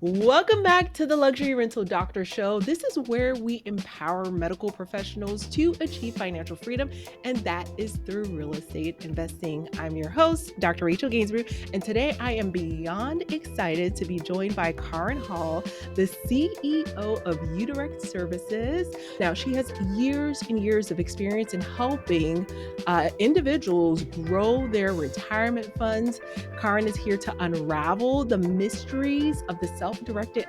Welcome back to the Luxury Rental Doctor Show. This is where we empower medical professionals to achieve financial freedom, and that is through real estate investing. I'm your host, Dr. Rachel Gainsborough, and today I am beyond excited to be joined by Kaaren Hall, the CEO of uDirect Services. Now, she has years and years of experience in helping individuals grow their retirement funds. Kaaren is here to unravel the mysteries of the self-directed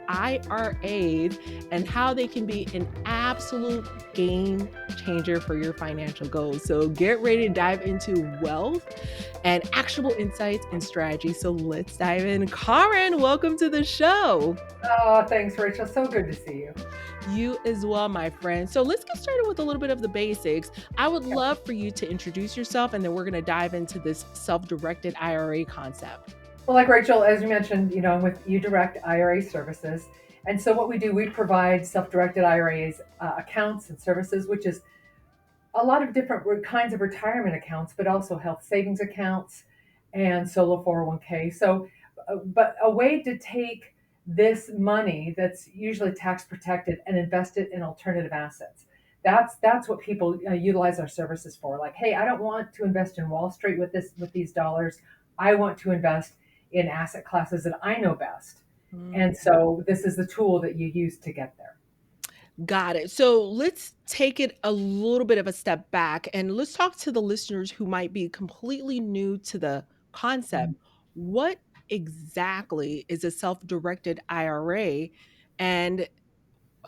IRAs and how they can be an absolute game changer for your financial goals. So get ready to dive into wealth and actionable insights and strategies. So let's dive in. Kaaren, welcome to the show. Oh, thanks, Rachel. So good to see you. You as well, my friend. So let's get started with a little bit of the basics. I would Yeah. love for you to introduce yourself, and then we're going to dive into this self-directed IRA concept. Well, like Rachel, as you mentioned, I'm with uDirect IRA Services. And so what we do, we provide self-directed IRAs accounts and services, which is a lot of different kinds of retirement accounts, but also health savings accounts and solo 401k. So, but a way to take this money that's usually tax protected and invest it in alternative assets. That's what people utilize our services for. Like, hey, I don't want to invest in Wall Street with these dollars. I want to invest in asset classes that I know best. And so this is the tool that you use to get there. Got it. So let's take it a little bit of a step back and let's talk to the listeners who might be completely new to the concept. What exactly is a self directed IRA and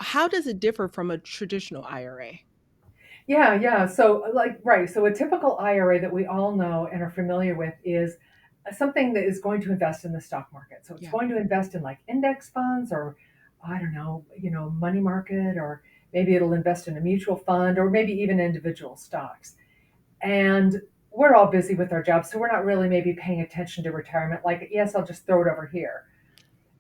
how does it differ from a traditional IRA? Yeah, yeah. So, like, right. So, a typical IRA that we all know and are familiar with is something that is going to invest in the stock market. So, it's Yeah. going to invest in like index funds or, I don't know, money market, or maybe it'll invest in a mutual fund or maybe even individual stocks. And we're all busy with our jobs. So, we're not really maybe paying attention to retirement. Like, yes, I'll just throw it over here.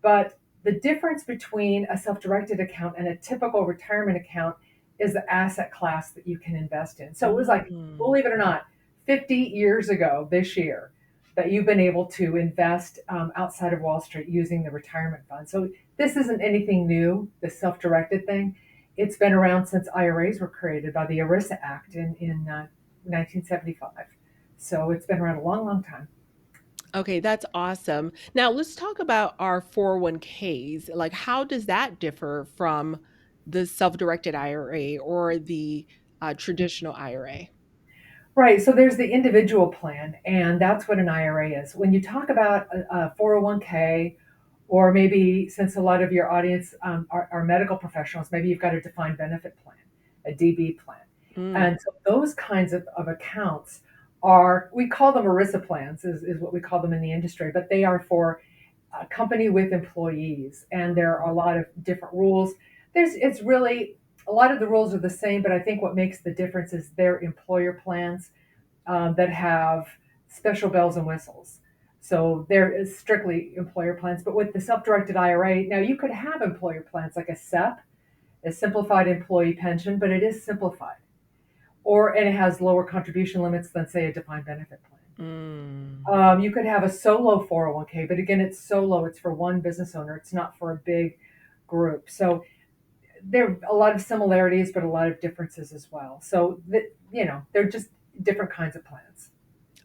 But the difference between a self directed account and a typical retirement account is the asset class that you can invest in. So it was like, Mm. believe it or not, 50 years ago this year that you've been able to invest outside of Wall Street using the retirement fund. So this isn't anything new, the self directed thing. It's been around since IRAs were created by the ERISA Act in 1975. So it's been around a long, long time. Okay, that's awesome. Now let's talk about our 401ks. Like, how does that differ from the self directed IRA or the traditional IRA? Right. So there's the individual plan, and that's what an IRA is. When you talk about a 401k, or maybe since a lot of your audience are medical professionals, maybe you've got a defined benefit plan, a DB plan. Mm. And so those kinds of accounts are, we call them ERISA plans, is what we call them in the industry, but they are for a company with employees. And there are a lot of different rules. It's really, a lot of the rules are the same, but I think what makes the difference is their employer plans that have special bells and whistles. So there is strictly employer plans, but with the self-directed IRA, now you could have employer plans like a SEP, a simplified employee pension, but it is simplified, or and it has lower contribution limits than say a defined benefit plan. Mm. You could have a solo 401k, but again, it's solo. It's for one business owner. It's not for a big group. So there are a lot of similarities, but a lot of differences as well. So they're just different kinds of plans.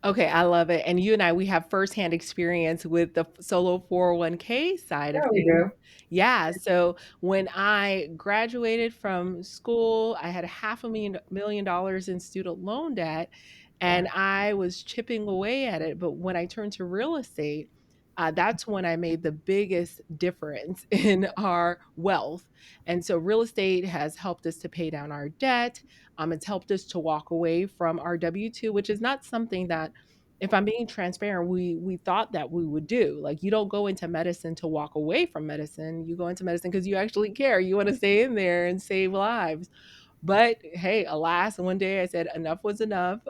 Okay, I love it. And you and I, we have firsthand experience with the solo 401k side of Yeah, we things. do. Yeah. So when I graduated from school, I had half a million dollars in student loan debt, and Yeah. I was chipping away at it. But when I turned to real estate, that's when I made the biggest difference in our wealth. And so real estate has helped us to pay down our debt. It's helped us to walk away from our W 2, which is not something that, if I'm being transparent, we thought that we would do. Like, you don't go into medicine to walk away from medicine. You go into medicine because you actually care. You want to stay in there and save lives. But hey, alas, one day I said enough was enough.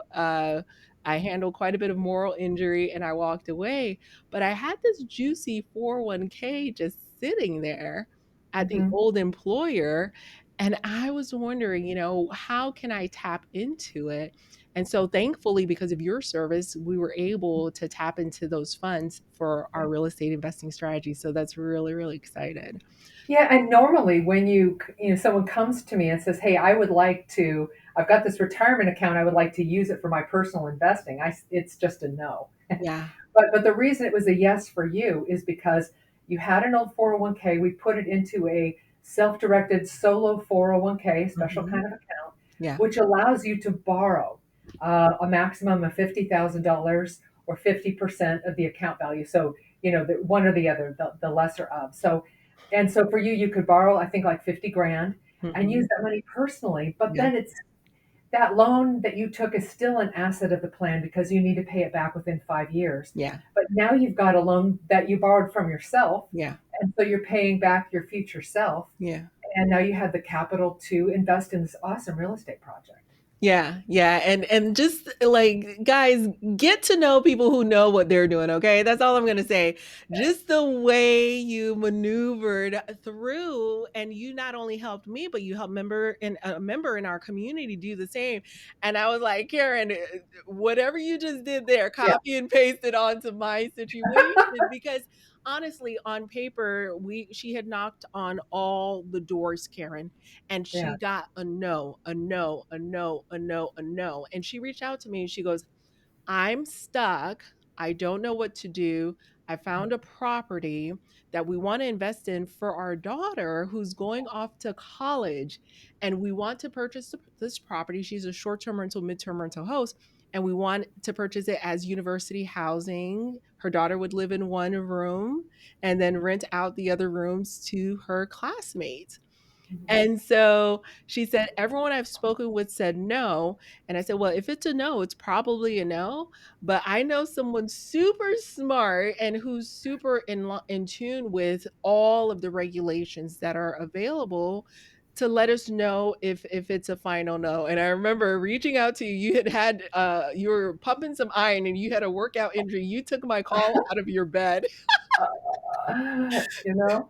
I handled quite a bit of moral injury and I walked away. But I had this juicy 401k just sitting there at the Hmm. old employer. And I was wondering, how can I tap into it? And so thankfully, because of your service, we were able to tap into those funds for our real estate investing strategy. So that's really, really excited. Yeah, and normally when someone comes to me and says, "Hey, I've got this retirement account. I would like to use it for my personal investing." It's just a no. Yeah. But the reason it was a yes for you is because you had an old 401k. We put it into a self-directed solo 401k, special Hmm. kind of account, Yeah. which allows you to borrow a maximum of $50,000 or 50% of the account value. So, one or the other, the lesser of. So for you, you could borrow, I think, like 50 grand and use Hmm. that money personally. But Yeah. then that loan that you took is still an asset of the plan because you need to pay it back within 5 years. Yeah. But now you've got a loan that you borrowed from yourself. Yeah. And so you're paying back your future self. Yeah. And now you have the capital to invest in this awesome real estate project. Yeah, yeah, and just like guys, get to know people who know what they're doing, okay? That's all I'm gonna say. Just the way you maneuvered through, and you not only helped me, but you helped a member in our community do the same. And I was like, Kaaren, whatever you just did there, Yeah. copy and paste it onto my situation because honestly, on paper, we she had knocked on all the doors, Kaaren, and Yeah. she got a no, a no, a no, a no, a no. And she reached out to me and she goes, I'm stuck. I don't know what to do. I found a property that we want to invest in for our daughter who's going off to college. And we want to purchase this property. She's a short term rental, mid-term rental host. And we want to purchase it as university housing. Her daughter would live in one room and then rent out the other rooms to her classmates. Mhm. And so she said, everyone I've spoken with said no. And I said, well, if it's a no, it's probably a no. But I know someone super smart and who's super in tune with all of the regulations that are available to let us know if it's a final no. And I remember reaching out to you. You were pumping some iron and you had a workout injury. You took my call out of your bed. You know,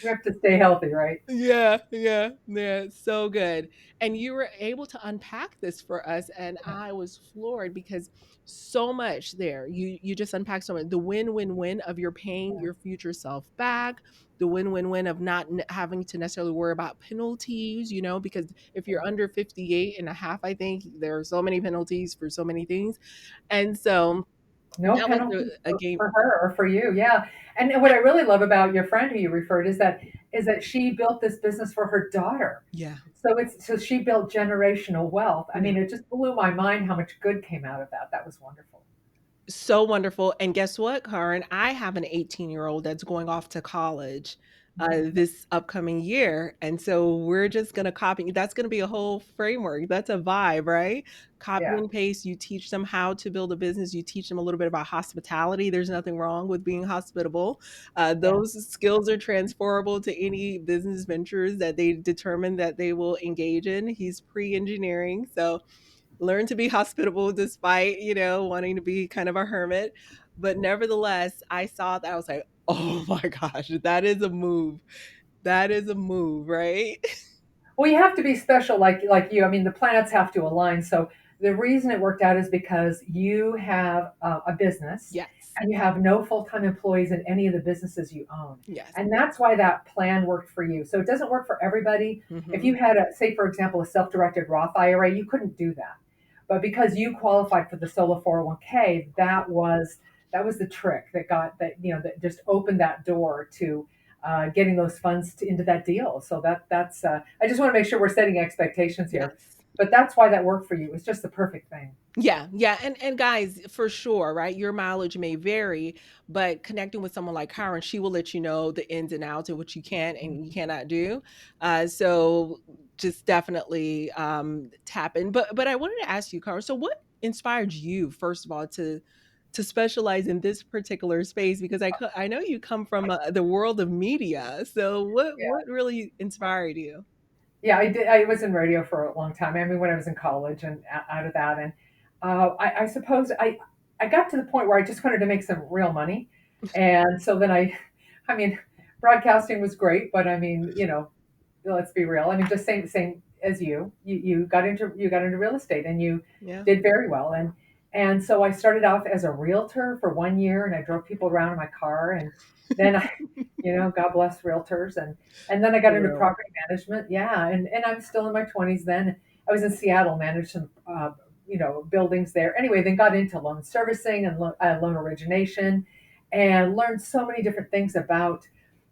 we have to stay healthy, right? Yeah, yeah, yeah, so good. And you were able to unpack this for us, and I was floored because so much there. You just unpacked so much. The win-win-win of you're paying your future self back, the win-win-win of not having to necessarily worry about penalties, because if you're under 58 and a half, I think there are so many penalties for so many things. And so No that was penalty a game. for her or for you, yeah. And what I really love about your friend who you referred is that she built this business for her daughter. Yeah. So she built generational wealth. I Yeah. mean, it just blew my mind how much good came out of that. That was wonderful. So wonderful. And guess what, Karin? I have an 18-year-old that's going off to college Mhm. this upcoming year. And so we're just going to copy. That's going to be a whole framework. That's a vibe, right? Copy Yeah, and paste. You teach them how to build a business. You teach them a little bit about hospitality. There's nothing wrong with being hospitable. yeah. Those skills are transferable to any business ventures that they determine that they will engage in. He's pre-engineering. So learn to be hospitable despite, wanting to be kind of a hermit. But nevertheless, I saw that I was like, oh my gosh, that is a move. That is a move, right? Well, you have to be special like you. I mean, the planets have to align. So the reason it worked out is because you have a business Yes. and you have no full-time employees in any of the businesses you own. Yes. And that's why that plan worked for you. So it doesn't work for everybody. If Hmm. you had say for example, a self-directed Roth IRA, you couldn't do that. But because you qualified for the solo 401k, that was the trick that just opened that door to getting those funds into that deal. So that's I just want to make sure we're setting expectations here. Yes. But that's why that worked for you. It's just the perfect thing. Yeah, yeah, and guys, for sure, right? Your mileage may vary, but connecting with someone like Karen, she will let you know the ins and outs of what you can and you cannot do. So just definitely tap in. But I wanted to ask you, Karen, so what inspired you, first of all, to specialize in this particular space? Because I know you come from the world of media. So what really inspired you? Yeah, I did. I was in radio for a long time. I mean, when I was in college and out of that, and I suppose I got to the point where I just wanted to make some real money, and so then I mean, broadcasting was great, but I mean, let's be real. I mean, just same as you got into real estate, and you Yeah. did very well. And so I started off as a realtor for 1 year, and I drove people around in my car, and then I, God bless realtors, and then I got For into real. property management. Yeah, and I'm still in my 20s then. I was in Seattle, managed some buildings there. Anyway, then got into loan servicing and loan origination, and learned so many different things about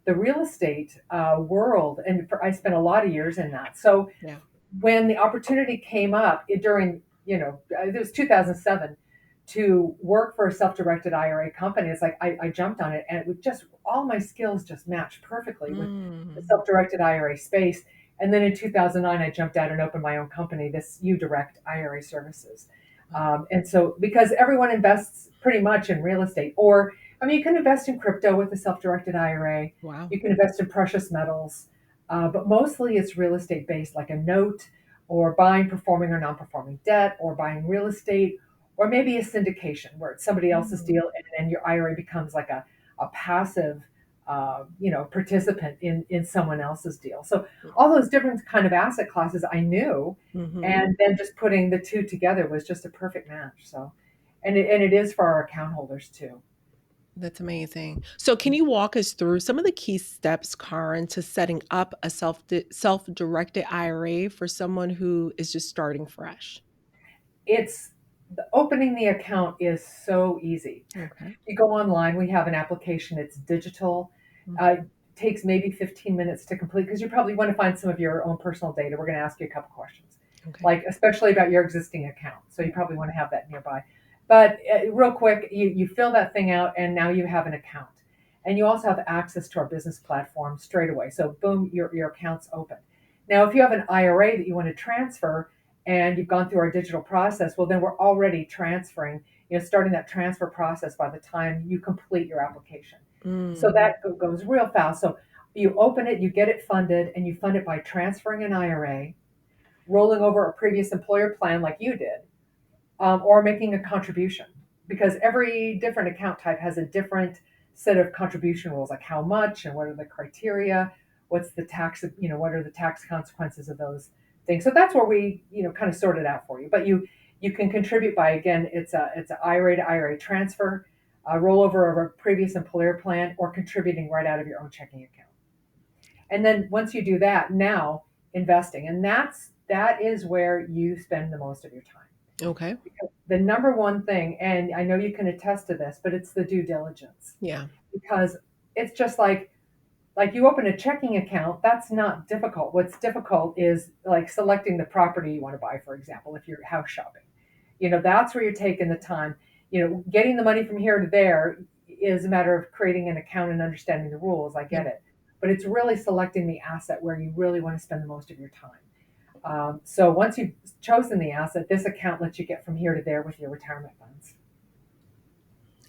the real estate world. And I spent a lot of years in that. So Yeah. when the opportunity came up during, it was 2007 to work for a self-directed IRA company, it's like I jumped on it, and it was just all my skills just matched perfectly with the Mm. self-directed IRA space. And then in 2009, I jumped out and opened my own company, this uDirect IRA Services. Wow. And so, because everyone invests pretty much in real estate, or I mean, you can invest in crypto with a self-directed IRA. Wow. You can invest in precious metals, but mostly it's real estate based, like a note, or buying performing or non-performing debt, or buying real estate, or maybe a syndication where it's somebody else's Mm. deal, and then your IRA becomes like a passive, participant in someone else's deal. So all those different kind of asset classes I knew, Mm-hmm. and then just putting the two together was just a perfect match. So, and it is for our account holders too. That's amazing. So, can you walk us through some of the key steps, Kaaren, to setting up a self-directed IRA for someone who is just starting fresh? It's Opening the account is so easy. Okay. You go online, we have an application, it's digital. Mhm. Takes maybe 15 minutes to complete, because you probably want to find some of your own personal data. We're going to ask you a couple questions, Okay. like especially about your existing account. So you probably want to have that nearby. But real quick, you fill that thing out, and now you have an account. And you also have access to our business platform straight away. So boom, your account's open. Now, if you have an IRA that you want to transfer, and you've gone through our digital process, well, then we're already transferring, starting that transfer process by the time you complete your application. So Mm. that goes real fast. So you open it, you get it funded, and you fund it by transferring an IRA, rolling over a previous employer plan like you did, or making a contribution, because every different account type has a different set of contribution rules, like how much and what are the criteria, what's the tax, what are the tax consequences of those things. So that's where we, kind of sort it out for you. But you can contribute by, again, it's an IRA to IRA transfer, a rollover of a previous employer plan, or contributing right out of your own checking account. And then once you do that, now investing, and that is where you spend the most of your time. Okay. The number one thing, and I know you can attest to this, but it's the due diligence, Yeah. because it's just like you open a checking account. That's not difficult. What's difficult is like selecting the property you want to buy, for example, if you're house shopping. That's where you're taking the time. Getting the money from here to there is a matter of creating an account and understanding the rules. I Yeah. get it. But it's really selecting the asset where you really want to spend the most of your time. So once you've chosen the asset, this account lets you get from here to there with your retirement funds.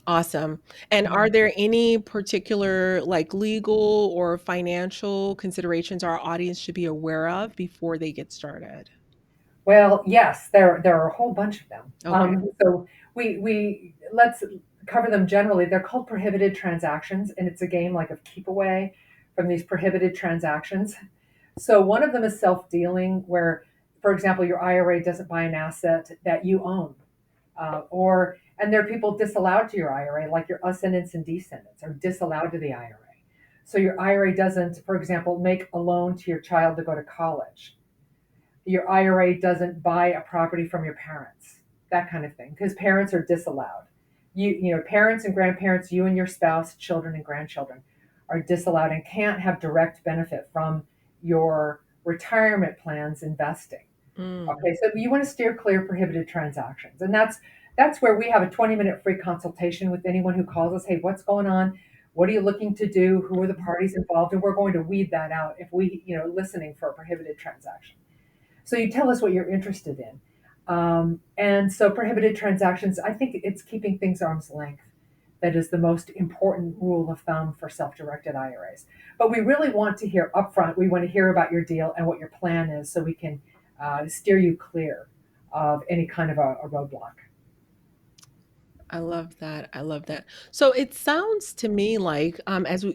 Awesome. And are Mhm. there any particular like legal or financial considerations our audience should be aware of before they get started? Well, yes, there are a whole bunch of them. Okay. So we let's cover them generally. They're called prohibited transactions, and it's a game like of keep away from these prohibited transactions. So one of them is self-dealing, where, for example, your IRA doesn't buy an asset that you own, or and there are people disallowed to your IRA, like your ascendants and descendants are disallowed to the IRA. So your IRA doesn't, for example, make a loan to your child to go to college. Your IRA doesn't buy a property from your parents, that kind of thing, because parents are disallowed. Parents and grandparents, you and your spouse, children and grandchildren are disallowed and can't have direct benefit from your retirement plans investing. Mm. Okay, so you want to steer clear of prohibited transactions, and that's where we have a 20-minute free consultation with anyone who calls us. Hey, what's going on? What are you looking to do? Who are the parties involved? And we're going to weed that out if we, listening for a prohibited transaction. So you tell us what you're interested in. And so prohibited transactions, I think it's keeping things arm's length. That is the most important rule of thumb for self-directed IRAs. But we really want to hear upfront. We want to hear about your deal and what your plan is, so we can steer you clear of any kind of a roadblock. I love that. I love that. So it sounds to me like,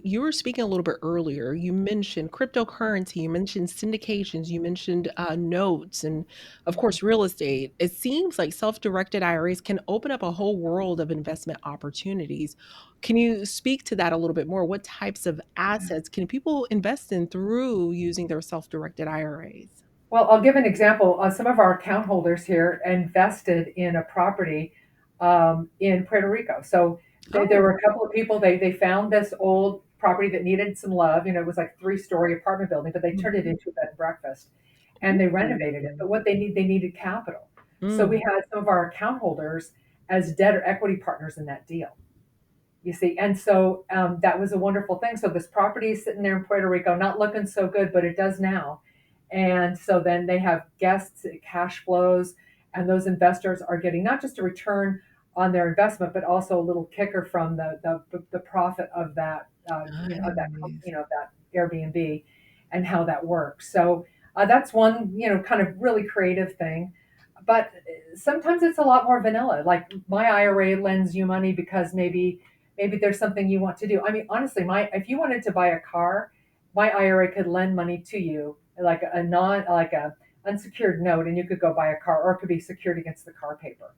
you were speaking a little bit earlier, you mentioned cryptocurrency, you mentioned syndications, you mentioned notes, and of course, real estate. It seems like self-directed IRAs can open up a whole world of investment opportunities. Can you speak to that a little bit more? What types of assets can people invest in through using their self-directed IRAs? Well, I'll give an example. Some of our account holders here invested in a property in Puerto Rico. So there Oh, were a couple of people, they found this old property that needed some love. You know, it was like 3-story apartment building, but they turned it mhm. into a bed and breakfast and they renovated it. Ooh. But what they needed capital. So we Mm. had some of our account holders as debt or equity partners in that deal. You see, and so that was a wonderful thing. So this property is sitting there in Puerto Rico, not looking so good, but it does now. And so then they have guests, cash flows, and those investors are getting not just a return on their investment, but also a little kicker from the profit of that Nice. of that Airbnb, and how that works. So that's one kind of really creative thing. But sometimes it's a lot more vanilla. Like my IRA lends you money because maybe there's something you want to do. I mean, honestly, my if you wanted to buy a car, my IRA could lend money to you like a unsecured note, and you could go buy a car, or it could be secured against the car paper,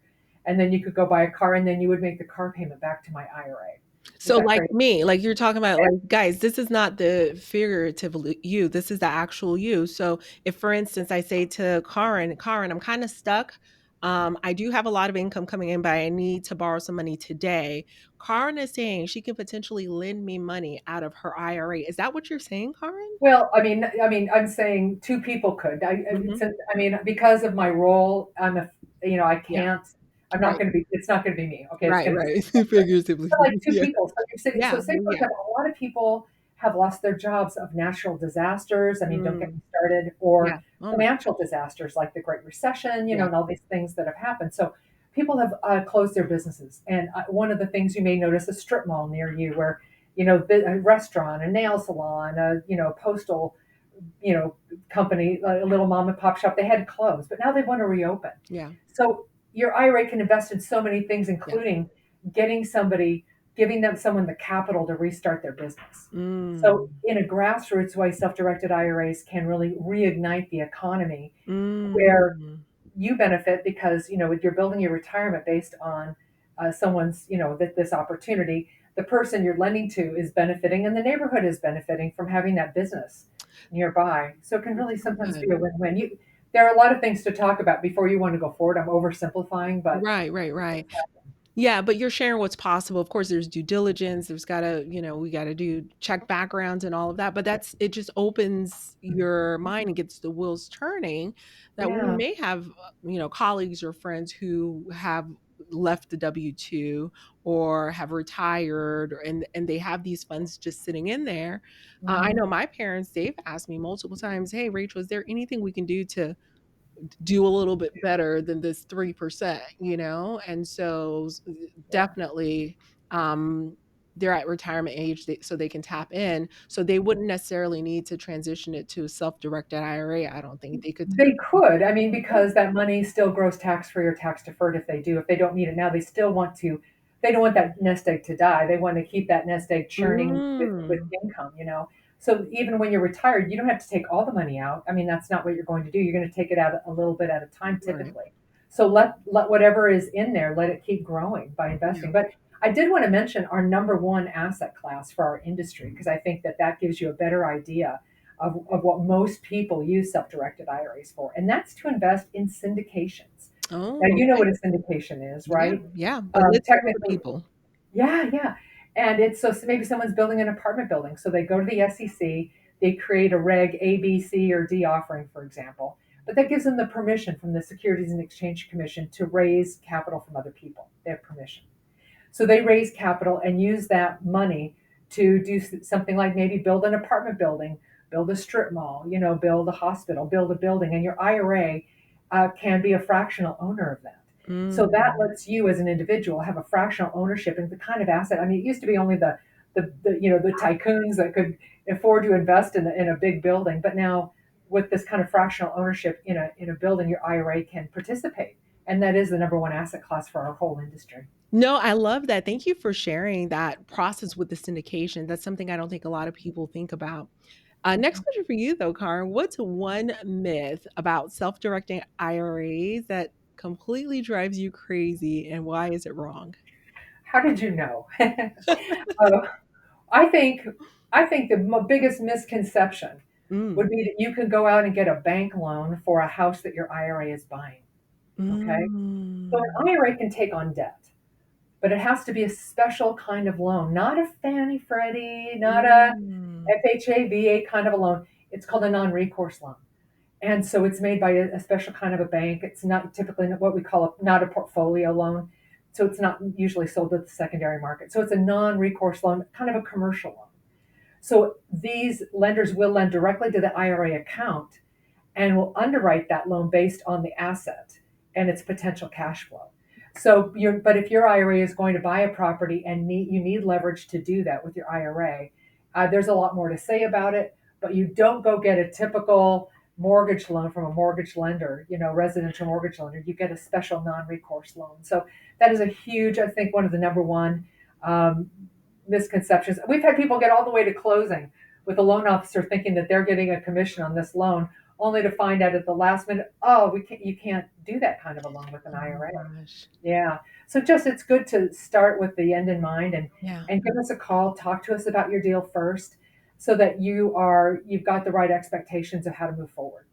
and then you could go buy a car, and then you would make the car payment back to my IRA. Is So that like crazy? me, like you're talking about, like, guys, this is not the figurative you, this is the actual you. So if, for instance, I say to Kaaren, I'm kind of stuck. I do have a lot of income coming in, but I need to borrow some money today. Kaaren is saying she can potentially lend me money out of her IRA. Is that what you're saying, Kaaren? Well, I'm saying two people could. Hmm. I mean, because of my role, I Yeah. can't. I'm not Right. going to be. It's not going to be me. Okay, it's Right. going to be Right. someone else. Figuratively. So like two Yeah. people. So you're saying, so Yeah. say for Yeah. example, a lot of people have lost their jobs of natural disasters. I mean, don't get Mm, me started, or yeah. Oh my financial gosh. disasters like the Great Recession, Yeah. and all these things that have happened. So people have closed their businesses, and one of the things you may notice a strip mall near you where a restaurant, a nail salon, postal you know, company, a little mom and pop shop, they had to close, but now they want to reopen. Yeah. So your IRA can invest in so many things, Yeah. including getting somebody, giving them someone the capital to restart their business. So Mm. in a grassroots way, self-directed IRAs can really reignite the economy where Mm. you benefit because you're building your retirement based on someone's this opportunity. The person you're lending to is benefiting, and the neighborhood is benefiting from having that business nearby. So it can really So sometimes be good. a win-win. There are a lot of things to talk about before you want to go forward. I'm oversimplifying, but Right, right, right. Yeah, but you're sharing what's possible. Of course, there's due diligence. There's gotta, we gotta do check backgrounds and all of that. But it just opens your mind and gets the wheels turning that we yeah, may have, colleagues or friends who have left the W-2 or have retired, and they have these funds just sitting in there. I mhm, know my parents, they've asked me multiple times, "Hey, Rachel, is there anything we can do to do a little bit better than this 3%, And so yeah. definitely, they're at retirement age, so they can tap in. So they wouldn't necessarily need to transition it to a self-directed IRA. I don't think they could. They could. I mean, Yeah. because that money still grows tax-free or tax-deferred if they do. If they don't need it now, they still want to. They don't want that nest egg to die. They want to keep that nest egg churning with Mm, income. So even when you're retired, you don't have to take all the money out. I mean, that's not what you're going to do. You're going to take it out a little bit at a time right. typically. So let whatever is in there, let it keep growing by Yeah. investing. But I did want to mention our number one asset class for our industry because I think that gives you a better idea of what most people use self-directed IRAs for, and that's to invest in syndications. Now, Oh, you know okay. what a syndication is, Yeah, right? yeah. But let's for the Technically, people. yeah, yeah. And it's so maybe someone's building an apartment building, so they go to the SEC, they create a Reg A, B, C, or D offering, for example, but that gives them the permission from the Securities and Exchange Commission to raise capital from other people. They have permission. So they raise capital and use that money to do something like maybe build an apartment building, build a strip mall, build a hospital, build a building, and your IRA can be a fractional owner of that. So that Mm, lets you as an individual have a fractional ownership in the kind of asset. I mean, it used to be only the tycoons that could afford to invest in a big building, but now with this kind of fractional ownership in a building, your IRA can participate and that is the number one asset class for our whole industry. No, I love that. Thank you for sharing that process with the syndication. That's something I don't think a lot of people think about. Next question for you, though, Kaaren. What's one myth about self-directing IRAs that completely drives you crazy, and why is it wrong? How did you know? uh, I think I think the biggest misconception would Mm. be that you can go out and get a bank loan for a house that your IRA is buying. Okay, so an Mm. IRA can take on debt, but it has to be a special kind of loan, not a Fannie Freddie, not a Mm. FHA, VA kind of a loan. It's called a non-recourse loan. And so it's made by a special kind of a bank. It's not typically what we call not a portfolio loan. So it's not usually sold at the secondary market. So it's a non-recourse loan, kind of a commercial loan. So these lenders will lend directly to the IRA account and will underwrite that loan based on the asset and its potential cash flow. But if your IRA is going to buy a property and you need leverage to do that with your IRA, there's a lot more to say about it. But you don't go get a typical mortgage loan from a mortgage lender, residential mortgage lender. You get a special non-recourse loan. So that is a huge, I think, one of the number one um, misconceptions. We've had people get all the way to closing with a loan officer thinking that they're getting a commission on this loan, only to find out at the last minute, oh, you can't do that kind of a loan with an Oh my IRA. gosh. Yeah. So just it's good to start with the end in mind Yeah. and give us a call, talk to us about your deal first so that you've got the right expectations of how to move forward.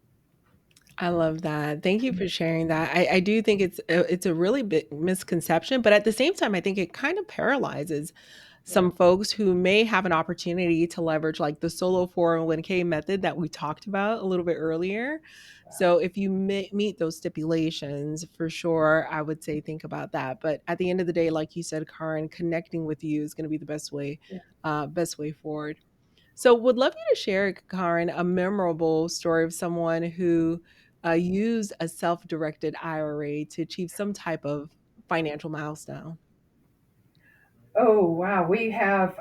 I love that. Thank you for sharing that. I do think it's a really big misconception, but at the same time, I think it kind of paralyzes Yeah. some folks who may have an opportunity to leverage like the solo 401k method that we talked about a little bit earlier. So if you meet those stipulations, for sure, I would say think about that. But at the end of the day, like you said, Karin, connecting with you is going to be the Yeah. best way forward. So, would love you to share, Karin, a memorable story of someone who used a self-directed IRA to achieve some type of financial milestone. Oh, wow. We have,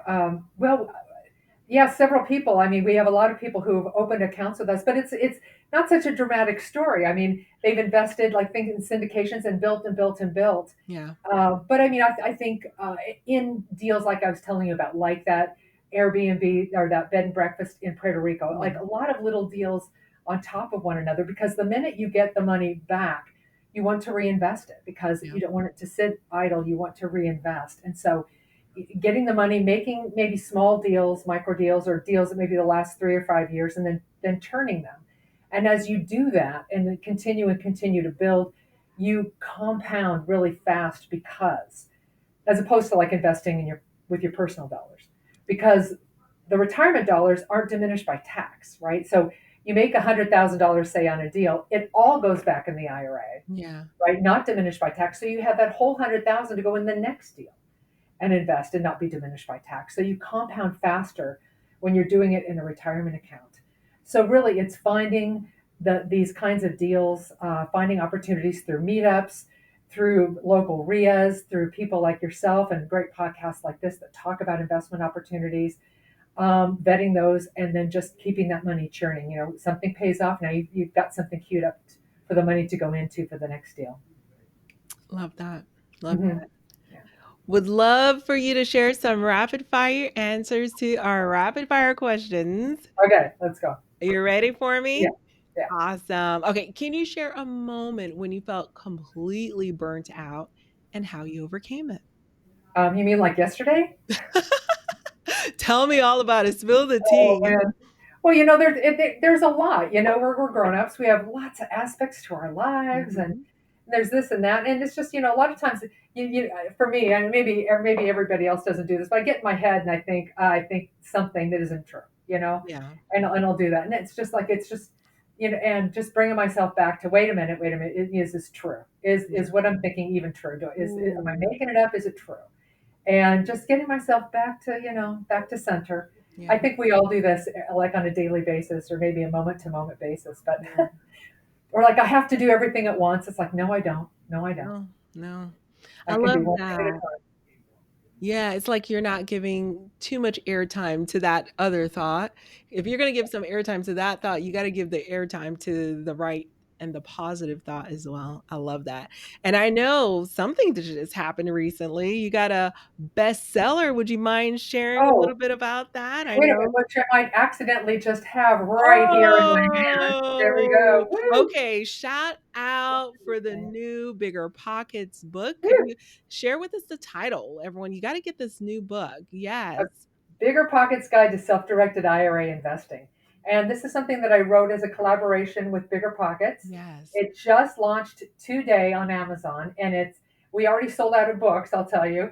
yeah, several people. I mean, we have a lot of people who have opened accounts with us, but it's not such a dramatic story. I mean, they've invested like think in syndications and built and built and built. Yeah. But I mean, I think in deals like I was telling you about, like that Airbnb or that bed and breakfast in Puerto Rico, Yeah. like a lot of little deals on top of one another, because the minute you get the money back, you want to reinvest it because Yeah. you don't want it to sit idle. You want to reinvest. And so getting the money, making maybe small deals, micro deals, or deals that maybe the last 3 or 5 years, and then turning them. And as you do that and then continue to build, you compound really fast, because as opposed to like investing in your with your personal dollars, because the retirement dollars aren't diminished by tax, right? So you make $100,000, say, on a deal, it all goes back in the IRA, Yeah. right? Not diminished by tax. So you have that whole 100,000 to go in the next deal and invest and not be diminished by tax. So you compound faster when you're doing it in a retirement account. So really, it's finding these kinds of deals, finding opportunities through meetups, through local RIAs, through people like yourself and great podcasts like this that talk about investment opportunities, vetting those, and then just keeping that money churning. Something pays off. Now you've got something queued up for the money to go into for the next deal. Love that. Love Mm-hmm. that. Yeah. Would love for you to share some rapid fire answers to our rapid fire questions. Okay, let's go. Are you ready for Yeah. me? Yeah. Awesome. Okay. Can you share a moment when you felt completely burnt out and how you overcame it? You mean like yesterday? Tell me all about it. Spill the Oh tea. man. Well, there's a lot. We're grown ups. We have lots of aspects to our lives, and Mhm. there's this and that, and it's just a lot of times for me, and maybe everybody else doesn't do this, but I get in my head and I think something that isn't true, Yeah. and I'll do that, and it's just and just bringing myself back to wait a minute, is this true? Is Yeah. what I'm thinking even true? Am I Ooh. making it up? Is it true? And just getting myself back to center. I Yeah. think we all do this like on a daily basis or maybe a moment to moment basis, but Yeah. or like I have to do everything at once. It's like, no, I don't. No, I don't. No, no. I I can do love one thing at a that. time. Yeah, it's like you're not giving too much airtime to that other thought. If you're gonna give some airtime to that thought, you gotta give the airtime to the right and the positive thought as well. I love that. And I know something that just happened recently. You got a bestseller. Would you mind sharing a Oh, little bit about that? I wait a minute, know. which I might accidentally just have right here in my hand. There we Oh, go. Woo! okay. Shout out for the new Bigger Pockets book. Could Woo! you share with us the title? Everyone, you got to get this new book. A Yes. BiggerPockets Guide to Self-Directed IRA Investing. And this is something that I wrote as a collaboration with BiggerPockets. Yes. It just launched today on Amazon, and we already sold out of books. I'll tell you.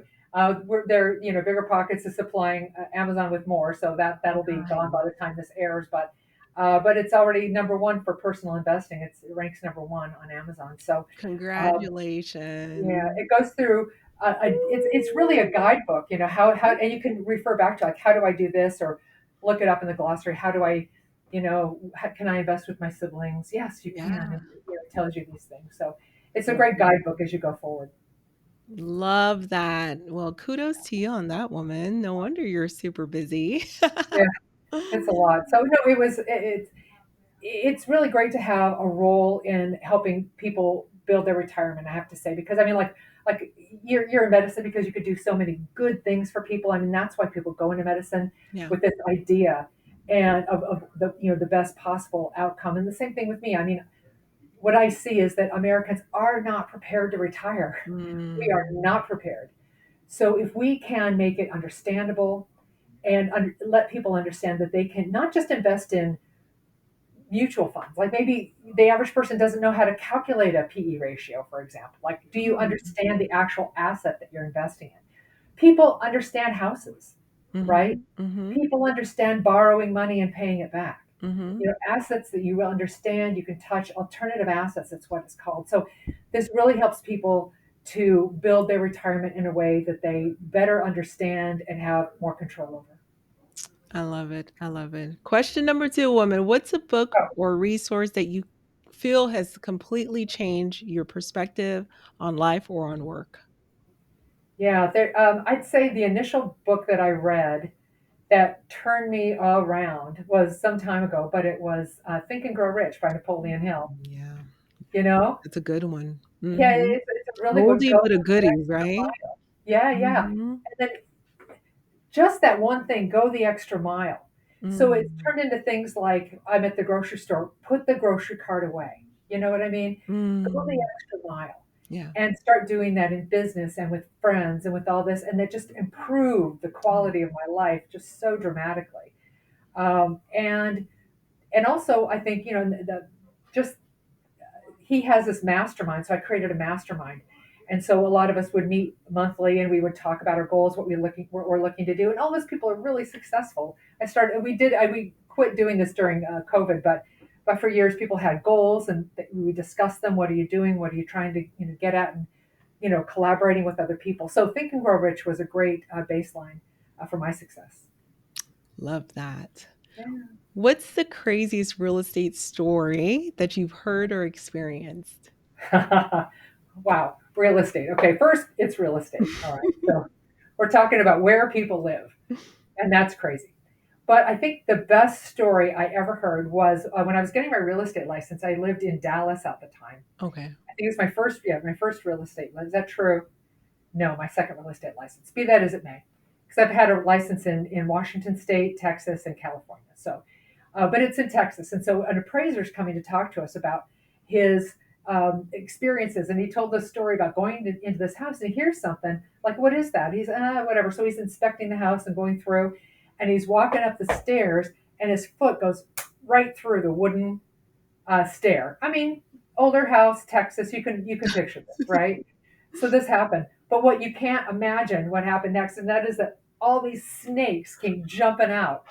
We're there. BiggerPockets is supplying Amazon with more, so that'll be gone Nice. by the time this airs. But it's already number one for personal investing. It ranks number one on Amazon. So um, yeah, Congratulations. it goes through. It's really a guidebook, how and you can refer back to like how do I do this or look it up in the glossary. How do I, how can I invest with my siblings? Yes, you can, Yeah. and it tells you these things. So it's a Love great guidebook as you go forward. love that. Well, kudos to you on that, woman. No wonder you're super busy. Yeah, it's a lot. So no, it's really great to have a role in helping people build their retirement. I have to say, because I mean, like you're in medicine because you could do so many good things for people. I mean, that's why people go into medicine Yeah. with this idea and of the the best possible outcome. And the same thing with me. I mean, what I see is that Americans are not prepared to retire. We are Mm. not prepared. So if we can make it understandable and let people understand that they can not just invest in mutual funds. Like maybe the average person doesn't know how to calculate a PE ratio, for example. Like, do you Mm. understand the actual asset that you're investing in? People understand houses, right? Mhm. Mhm. People understand borrowing money and paying it back. Mhm. Assets that you will understand, you can touch, alternative assets, that's what it's called. So this really helps people to build their retirement in a way that they better understand and have more control over. I love it. I love it. Question number 2, woman. What's a book Oh, or resource that you feel has completely changed your perspective on life or on work? yeah, I'd say the initial book that I read that turned me around was some time ago, but it was Think and Grow Rich by Napoleon Hill. Yeah. You know, It's a good one. yeah, Mhm. it's a really good Oldie go but a the goodie, extra right? mile. Yeah, yeah, Mhm. and then just that one thing, go the extra mile. So it's Mm. turned into things like I'm at the grocery store, put the grocery cart away. You know what I mean? Go the Mm. extra mile Yeah. and start doing that in business and with friends and with all this, and that just improved the quality of my life just so dramatically. Um, and and also I think just he has this mastermind. So I created a mastermind, and so a lot of us would meet monthly and we would talk about our goals, what we're looking to do, and all those people are really successful. We quit doing this during COVID, but for years people had goals and we discussed them. What are you doing? What are you trying to get at? And collaborating with other people. So Think and Grow Rich was a great baseline for my success. Love that. Yeah. What's the craziest real estate story that you've heard or experienced? Wow, real estate. Okay, first it's real estate. All right, so we're talking about where people live, and that's crazy. But I think the best story I ever heard was when I was getting my real estate license. I lived in Dallas at the time. Okay. I think it was my first real estate. Is that true? No, my second real estate license. Be that as it may, because I've had a license in Washington State, Texas, and California. So, but it's in Texas, and so an appraiser's coming to talk to us about his experiences, and he told this story about going into this house, and he hears something like, "What is that?" He's whatever. So he's inspecting the house and going through, and he's walking up the stairs, and his foot goes right through the wooden stair. I mean, older house, Texas. You can picture this, right? So this happened. But what you can't imagine what happened next, and that is that all these snakes came jumping out.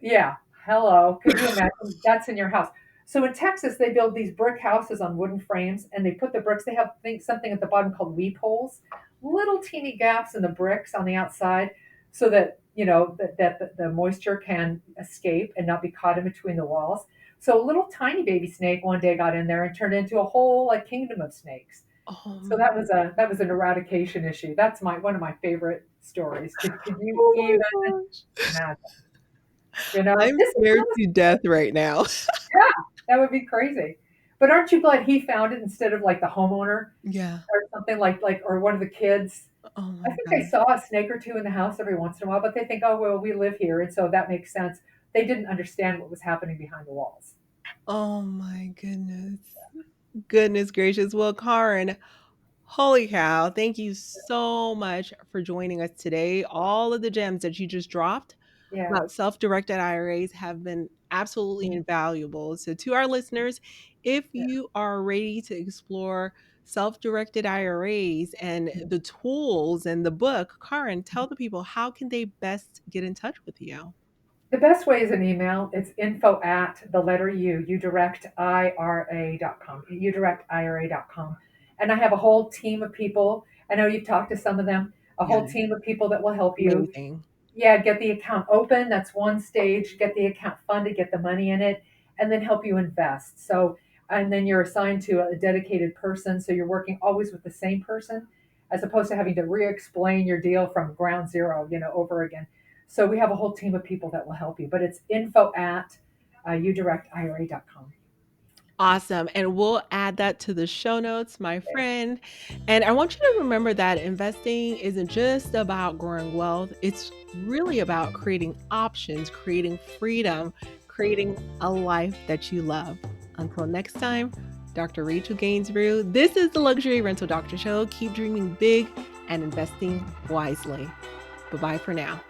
Yeah, hello. Could you imagine? That's in your house. So in Texas, they build these brick houses on wooden frames, and they put the bricks. They have something at the bottom called weep holes, little teeny gaps in the bricks on the outside, so that the moisture can escape and not be caught in between the walls. So a little tiny baby snake one day got in there and turned into a whole like kingdom of snakes. Oh So my that was an eradication issue. That's my one of my favorite stories. Could you oh even my gosh. imagine? I'm This is scared to death right now. yeah, that would be crazy. But aren't you glad he found it instead of like the homeowner Yeah. or something like or one of the kids? Oh I my think they God. saw a snake or two in the house every once in a while, but they think, oh well, we live here, and so that makes sense. They didn't understand what was happening behind the walls. Oh my goodness. Goodness gracious. Well, Kaaren, holy cow. Thank you so much for joining us today. All of the gems that you just dropped Yeah. about self-directed IRAs have been absolutely invaluable. So, to our listeners, if Yeah. you are ready to explore self-directed IRAs and the tools and the book, Kaaren, tell the people how can they best get in touch with you? The best way is an email. It's info at the letter U, uDirectIRA.com, uDirectIRA.com. And I have a whole team of people. I know you've talked to some of them, a Yeah, whole team of people that will help you. amazing. Yeah, get the account open. That's one stage. Get the account funded, get the money in it, and then help you invest. So, and then you're assigned to a dedicated person. So you're working always with the same person as opposed to having to re explain your deal from ground zero, over again. So we have a whole team of people that will help you. But it's info at uDirectIRA.com. Awesome. And we'll add that to the show notes, my friend. And I want you to remember that investing isn't just about growing wealth, it's really about creating options, creating freedom, creating a life that you love. Until next time, Dr. Rachel Gainsborough, this is the Luxury Rental Doctor Show. Keep dreaming big and investing wisely. Bye bye for now.